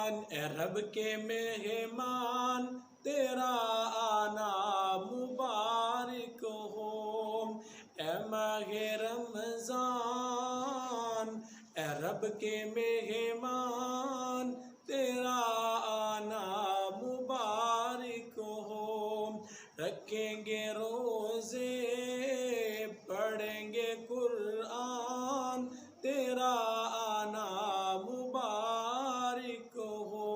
اے رب کے مہمان تیرا آنا مبارک ہو، اے ماہ رمضان اے رب کے مہمان تیرا آنا مبارک ہو، رکھیں گے روزے پڑھیں گے قرآن تیرا آنا مبارک ہو،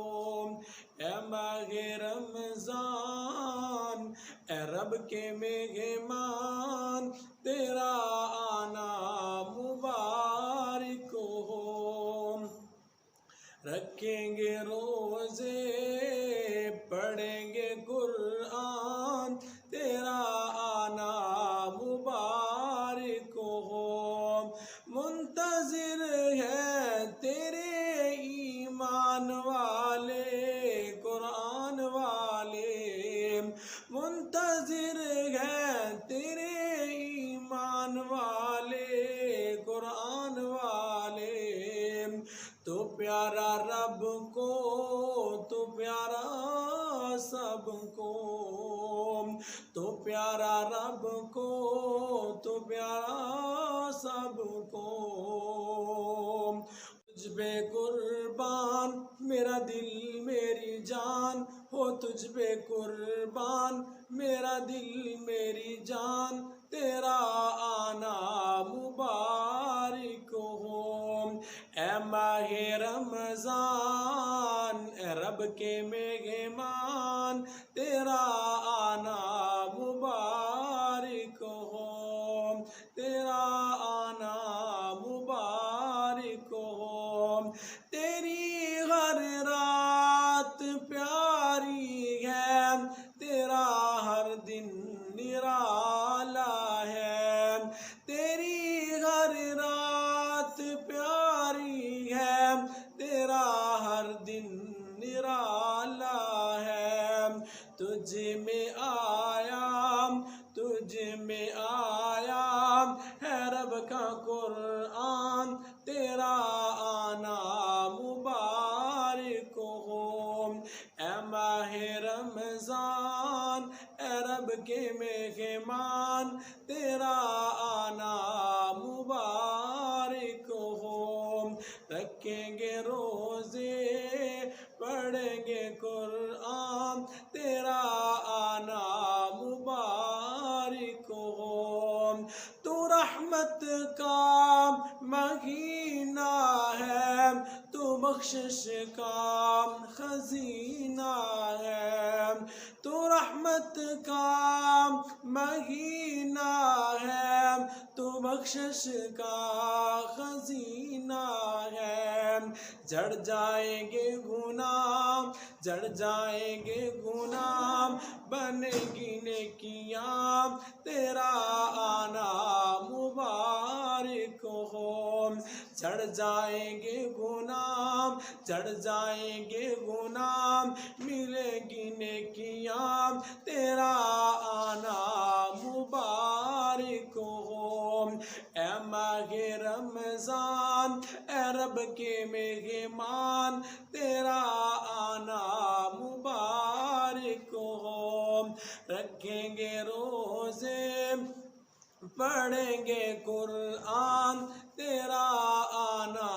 اے ماہ رمضان اے رب کے مہمان تیرا آنا مبارک ہو، رکھیں گے روزے پڑھیں گے قرآن تیرا آنا مبارک ہو، منتظر ہے تیرے ایمان والے قرآن والے، منتظر ہے تیرے ایمان والے قرآن والے، تو پیارا رب کو تو پیارا سب کو، تو پیارا رب کو تو پیارا سب کو، تجھ پہ قربان میرا دل میری جان ہو، تجھ پہ قربان میرا دل میری جان تیرا آنا مبارک ہو، اے ماہ رمضان اے رب کے مہمان تیرا آنا مبارک ہو، تیرا آنا مبارک ہو، تیری ہر رات پیاری ہے تیرا ہر دن نرالا ہے، تیری ہر رات پیاری ہے تیرا ہر دن نرالا ہے، تجھ میں آیا تجھ میں آیا ہے رب کا قرآن تیرا آنا مبارک ہو، اے ماہ رمضان اے رب کے مہمان تیرا آنا مبارک ہو، رکھیں گے روزے پڑھیں گے قرآن تیرا آنا مبارک ہو، تو رحمت کا مہینہ ہے تو بخشش کا خزینہ ہے، تو رحمت کا مہینہ ہے تو بخشش کا خزینہ ہے، جڑ جائیں گے گناہ جڑ جائیں گے گناہ بنے گی نیکیاں تیرا آنا مبارک ہو، جڑ جائیں گے گناہ جڑ جائیں گے گناہ ملے گی نیکیاں تیرا آنا مبارک ہو، اے ماہ رمضان اے رب کے مہمان تیرا آنا مبارک ہو، رکھیں گے روزے پڑھیں گے قرآن تیرا آنا